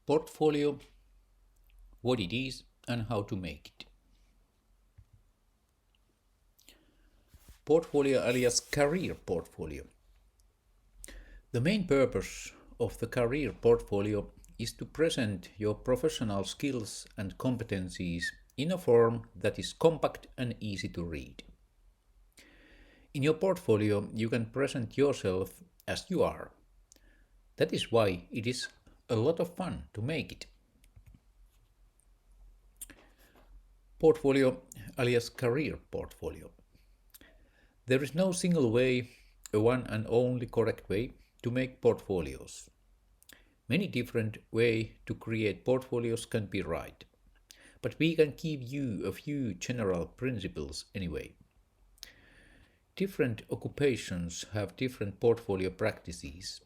Portfolio, what it is and how to make it. Portfolio alias career portfolio. The main purpose of the career portfolio is to present your professional skills and competencies in a form that is compact and easy to read. In your portfolio, you can present yourself as you are. That is why it is a lot of fun to make it. Portfolio alias career portfolio. There is no single way, a one and only correct way to make portfolios. Many different ways to create portfolios can be right, but we can give you a few general principles anyway. Different occupations have different portfolio practices,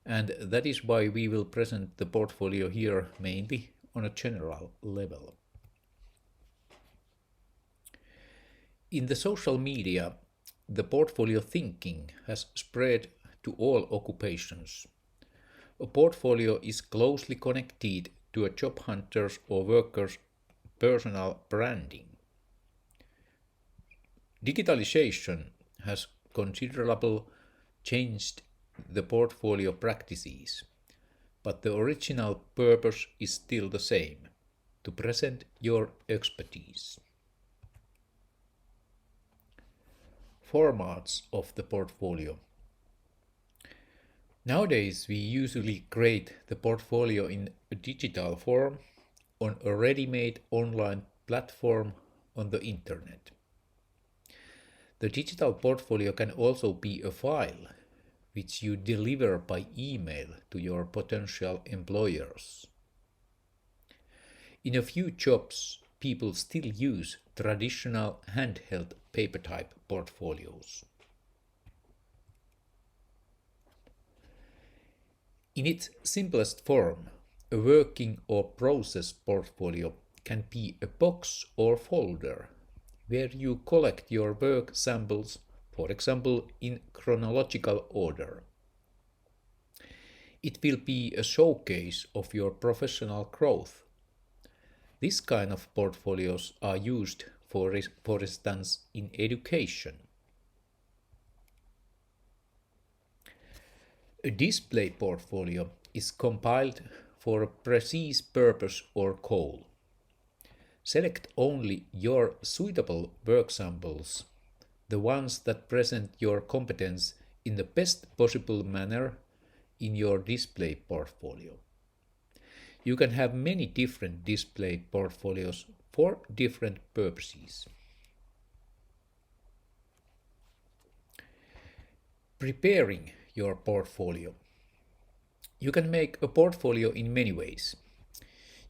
and that is why we will present the portfolio here mainly on a general level. In the social media, the portfolio thinking has spread to all occupations. A portfolio is closely connected to a job hunter's or worker's personal branding. Digitalization has considerably changed the portfolio practices, but the original purpose is still the same, to present your expertise. Formats of the portfolio. Nowadays, we usually create the portfolio in a digital form on a ready-made online platform on the internet. The digital portfolio can also be a file which you deliver by email to your potential employers. In a few jobs, people still use traditional handheld paper type portfolios. In its simplest form, a working or process portfolio can be a box or folder where you collect your work samples, for example, in chronological order. It will be a showcase of your professional growth. This kind of portfolios are used, for instance, in education. A display portfolio is compiled for a precise purpose or goal. Select only your suitable work samples, the ones that present your competence in the best possible manner in your display portfolio. You can have many different display portfolios for different purposes. Preparing your portfolio. You can make a portfolio in many ways.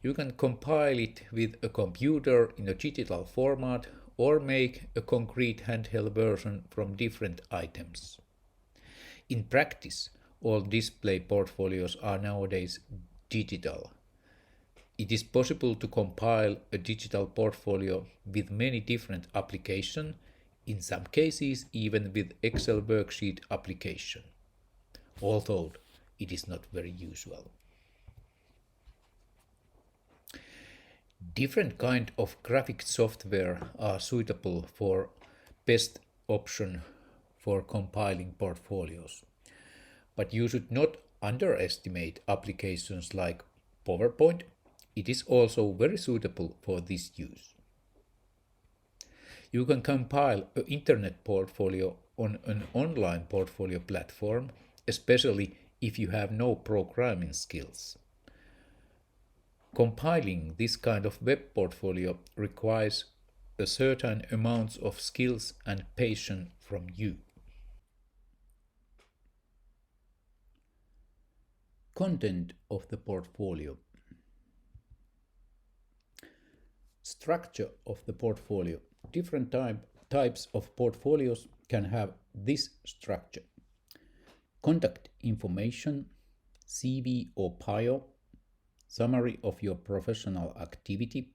You can compile it with a computer in a digital format or make a concrete handheld version from different items. In practice, all display portfolios are nowadays digital. It is possible to compile a digital portfolio with many different applications, in some cases even with Excel worksheet application, although it is not very usual. Different kind of graphic software are suitable for best option for compiling portfolios, but you should not underestimate applications like PowerPoint. It is also very suitable for this use. You can compile an internet portfolio on an online portfolio platform, especially if you have no programming skills. Compiling this kind of web portfolio requires a certain amount of skills and patience from you. Content of the portfolio. Structure of the portfolio. Different types of portfolios can have this structure. Contact information, CV or bio, summary of your professional activity,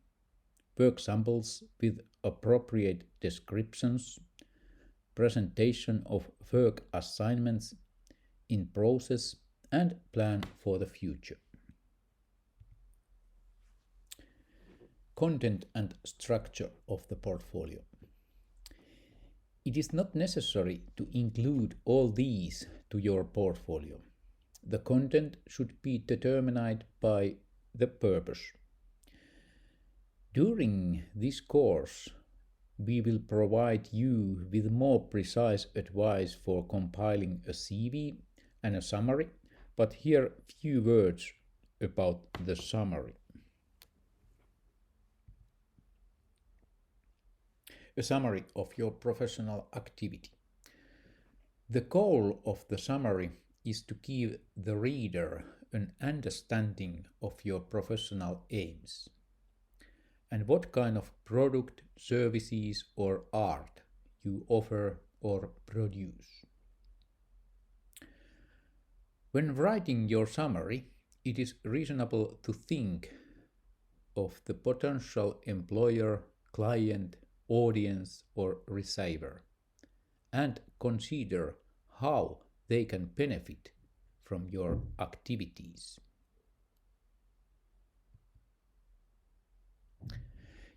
work samples with appropriate descriptions, presentation of work assignments in process, and plan for the future. content and structure of the portfolio. It is not necessary to include all these to your portfolio. The content should be determined by the purpose. During this course, we will provide you with more precise advice for compiling a CV and a summary, but here few words about the summary. A summary of your professional activity. The goal of the summary is to give the reader an understanding of your professional aims and what kind of product, services, or art you offer or produce. When writing your summary, it is reasonable to think of the potential employer, client, audience, or receiver, and consider how they can benefit from your activities.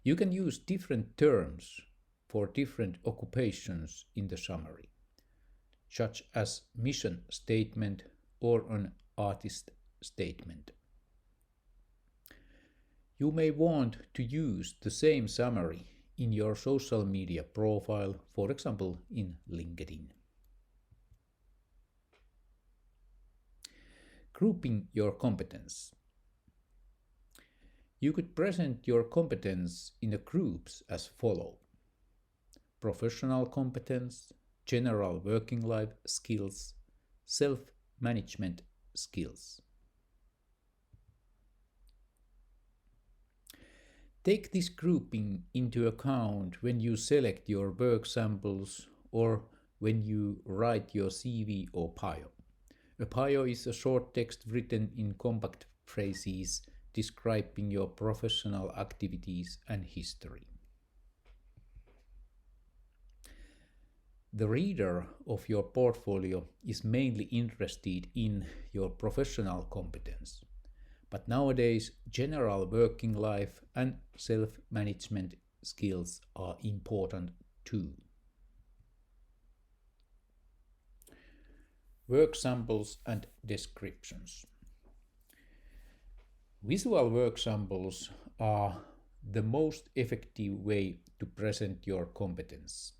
You can use different terms for different occupations in the summary, such as mission statement or an artist statement. You may want to use the same summary in your social media profile, for example in LinkedIn. Grouping your competence. You could present your competence in the groups as follow: professional competence, general working life skills, self-management skills. Take this grouping into account when you select your work samples or when you write your CV or bio. A bio is a short text written in compact phrases describing your professional activities and history. The reader of your portfolio is mainly interested in your professional competence, but nowadays general working life and self-management skills are important too. Work samples and descriptions. Visual work samples are the most effective way to present your competence.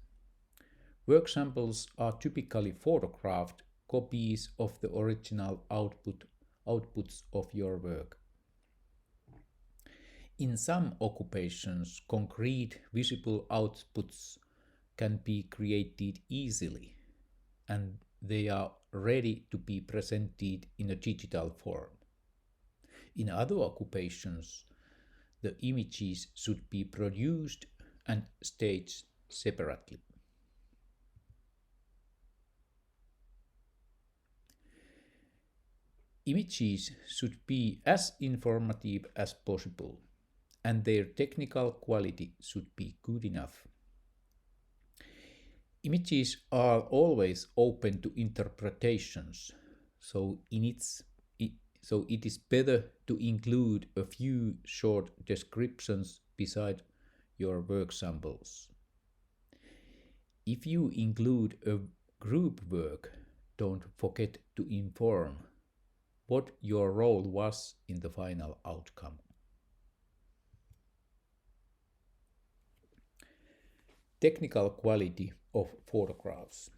Work samples are typically photographed copies of the original outputs of your work. In some occupations, concrete visible outputs can be created easily, and they are ready to be presented in a digital form. In other occupations, the images should be produced and staged separately. Images should be as informative as possible, and their technical quality should be good enough. Images are always open to interpretations, so it is better to include a few short descriptions beside your work samples. If you include a group work, don't forget to inform what your role was in the final outcome. Technical quality of photographs.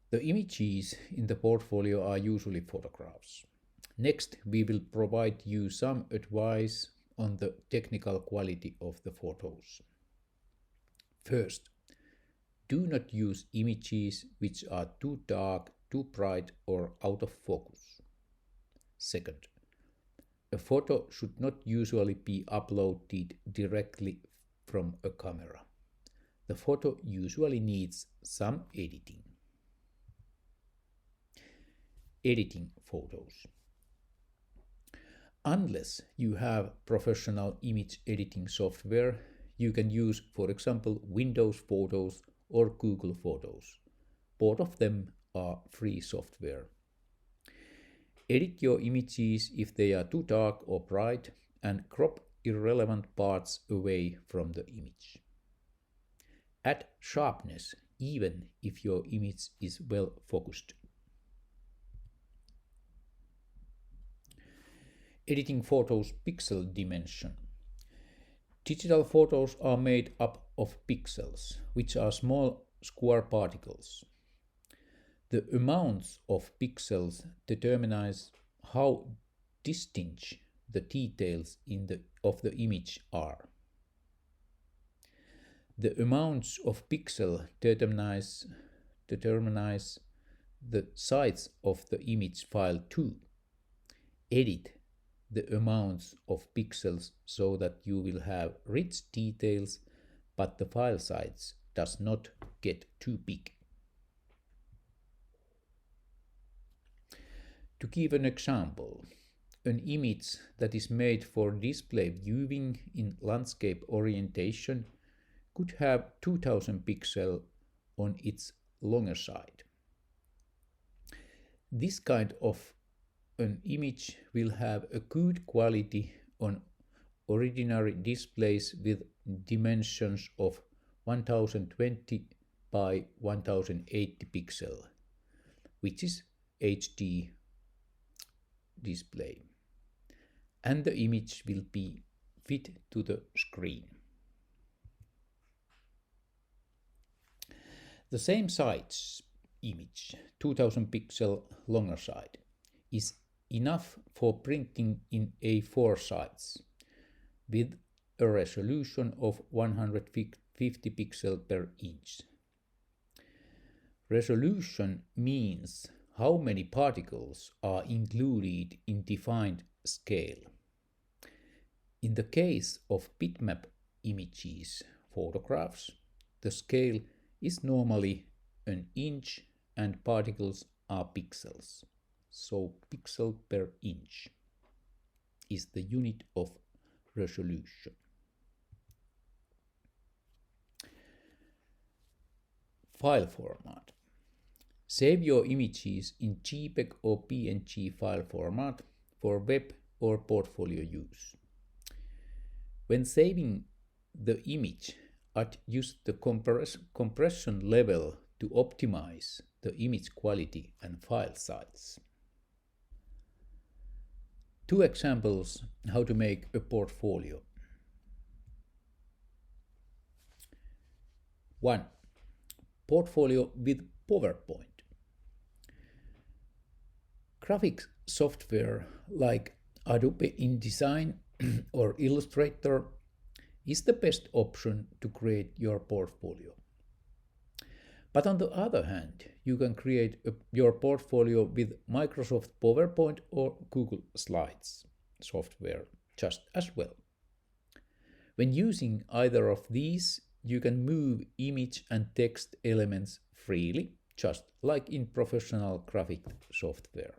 The images in the portfolio are usually photographs. Next, we will provide you some advice on the technical quality of the photos. First, do not use images which are too dark, too bright, or out of focus. Second, a photo should not usually be uploaded directly from a camera. The photo usually needs some editing. Editing photos. Unless you have professional image editing software, you can use, for example, Windows Photos or Google Photos. Both of them are free software. Edit your images if they are too dark or bright, and crop irrelevant parts away from the image. Add sharpness even if your image is well focused. Editing photos pixel dimension. Digital photos are made up of pixels, which are small square particles. The amounts of pixels determines how distinct the details of the image are. The amounts of pixel determines the size of the image file too. Edit the amounts of pixels so that you will have rich details, but the file size does not get too big. To give an example, an image that is made for display viewing in landscape orientation could have 2000 pixels on its longer side. This kind of an image will have a good quality on ordinary displays with dimensions of 1020 by 1080 pixel, which is HD display, and the image will be fit to the screen. The same size image, 2000 pixel longer side, is enough for printing in A4 size with a resolution of 150 pixels per inch. Resolution means how many particles are included in defined scale. In the case of bitmap images, photographs, the scale is normally an inch and particles are pixels. So pixel per inch is the unit of resolution. File format. Save your images in JPEG or PNG file format for web or portfolio use. When saving the image, adjust the compression level to optimize the image quality and file size. Two examples how to make a portfolio. 1. Portfolio with PowerPoint. Graphics software like Adobe InDesign or Illustrator is the best option to create your portfolio. But on the other hand, you can create your portfolio with Microsoft PowerPoint or Google Slides software just as well. When using either of these, you can move image and text elements freely, just like in professional graphic software.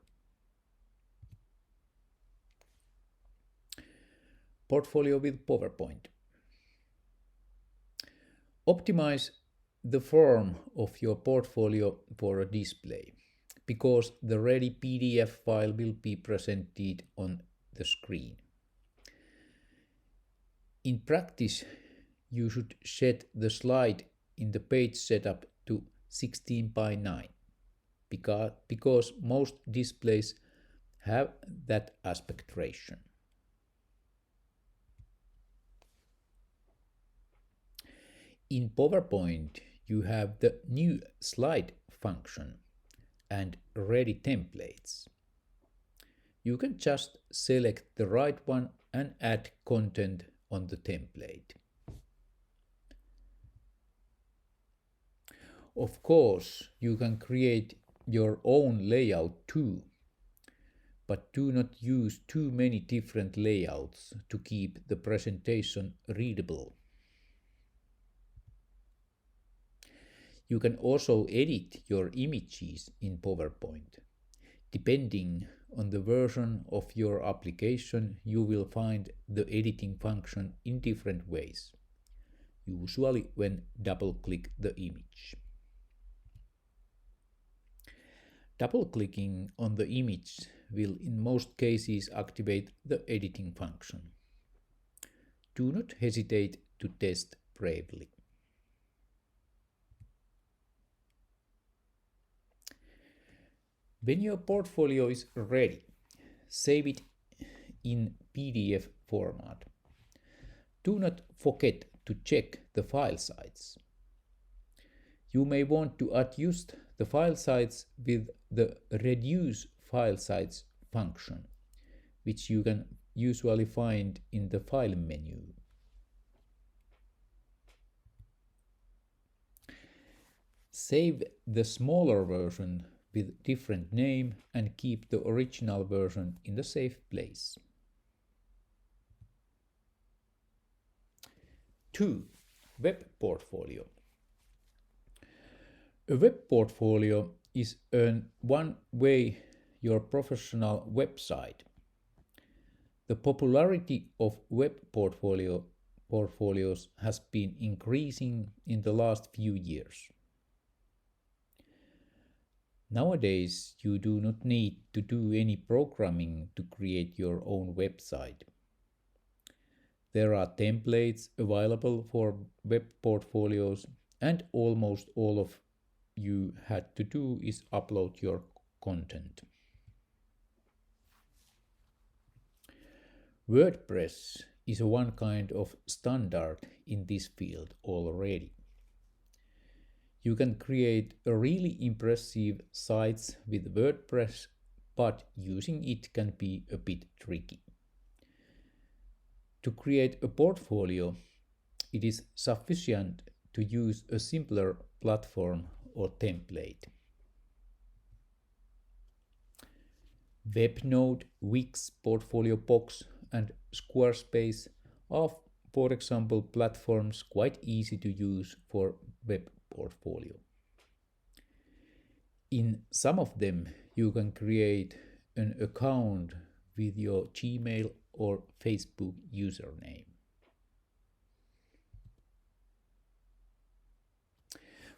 Portfolio with PowerPoint. Optimize the form of your portfolio for a display, because the ready PDF file will be presented on the screen. In practice, you should set the slide in the page setup to 16 by 9, because most displays have that aspect ratio. In PowerPoint, you have the new slide function and ready templates. You can just select the right one and add content on the template. Of course, you can create your own layout too, but do not use too many different layouts to keep the presentation readable. You can also edit your images in PowerPoint. Depending on the version of your application, you will find the editing function in different ways, usually when double-click the image. Double-clicking on the image will in most cases activate the editing function. Do not hesitate to test bravely. When your portfolio is ready, save it in PDF format. Do not forget to check the file size. You may want to adjust the file size with the Reduce File Size function, which you can usually find in the File menu. Save the smaller version with different name and keep the original version in the safe place. 2. Web portfolio. A web portfolio is one way your professional website. The popularity of web portfolios has been increasing in the last few years. Nowadays, you do not need to do any programming to create your own website. There are templates available for web portfolios, and almost all of you had to do is upload your content. WordPress is one kind of standard in this field already. You can create a really impressive sites with WordPress, but using it can be a bit tricky. To create a portfolio, it is sufficient to use a simpler platform or template. Webnode, Wix, Portfolio Box, and Squarespace are, for example, platforms quite easy to use for web portfolio. In some of them, you can create an account with your Gmail or Facebook username.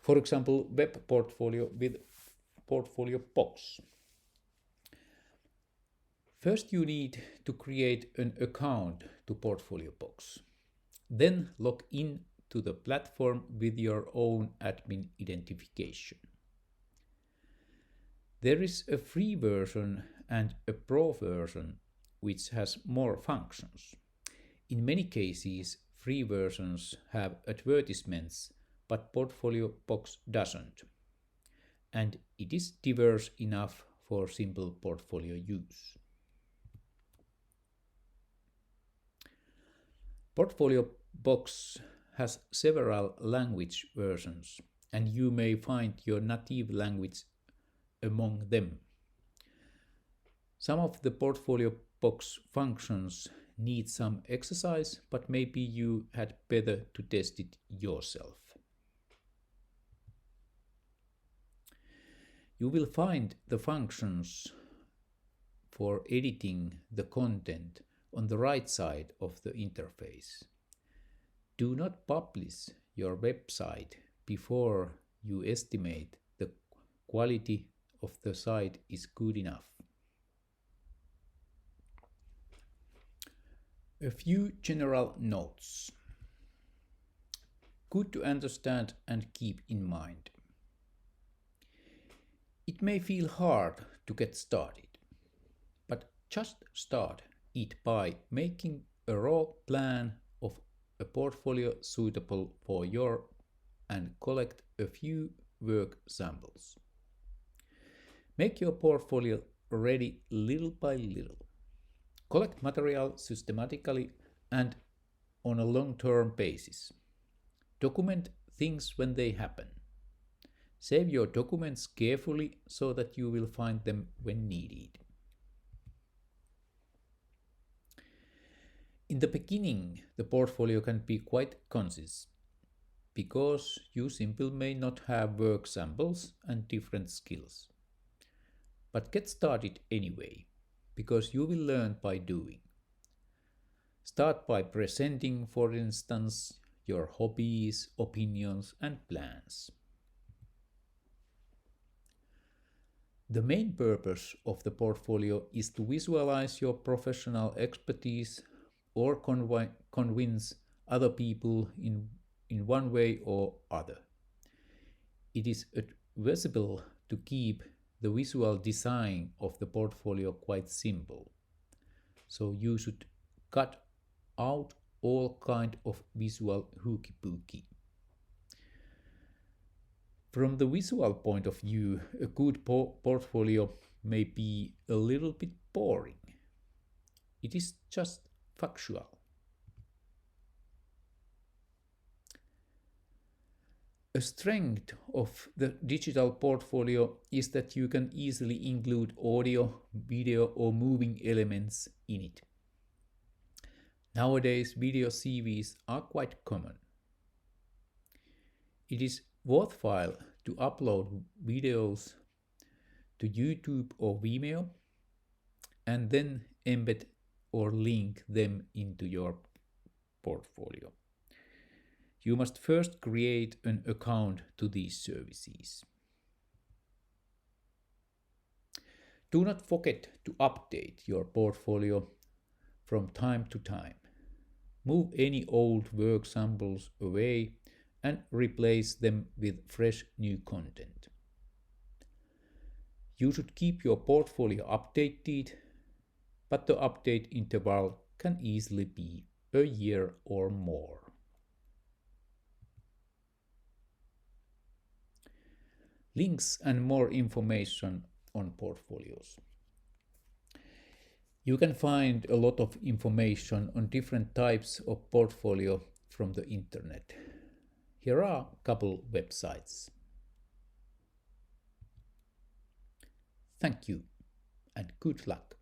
For example, web portfolio with Portfolio Box. First, you need to create an account to Portfolio Box. Then log in to the platform with your own admin identification. There is a free version and a pro version which has more functions. In many cases, free versions have advertisements, but Portfolio Box doesn't. And it is diverse enough for simple portfolio use. Portfolio Box has several language versions, and you may find your native language among them. Some of the Portfolio Box functions need some exercise, but maybe you had better to test it yourself. You will find the functions for editing the content on the right side of the interface. Do not publish your website before you estimate the quality of the site is good enough. A few general notes. Good to understand and keep in mind. It may feel hard to get started, but just start it by making a raw plan of a portfolio suitable for your and collect a few work samples. Make your portfolio ready little by little. Collect material systematically and on a long-term basis. Document things when they happen. Save your documents carefully so that you will find them when needed. In the beginning, the portfolio can be quite conscious because you simply may not have work samples and different skills. But get started anyway, because you will learn by doing. Start by presenting, for instance, your hobbies, opinions, and plans. The main purpose of the portfolio is to visualize your professional expertise or convince other people in one way or other. It is advisable to keep the visual design of the portfolio quite simple. So you should cut out all kind of visual hooky-pooky. From the visual point of view, a good portfolio may be a little bit boring. It is just factual. A strength of the digital portfolio is that you can easily include audio, video, or moving elements in it. Nowadays, video CVs are quite common. It is worthwhile to upload videos to YouTube or Vimeo and then embed or link them into your portfolio. You must first create an account to these services. Do not forget to update your portfolio from time to time. Move any old work samples away and replace them with fresh new content. You should keep your portfolio updated, but the update interval can easily be a year or more. Links and more information on portfolios. You can find a lot of information on different types of portfolio from the internet. Here are a couple websites. Thank you and good luck.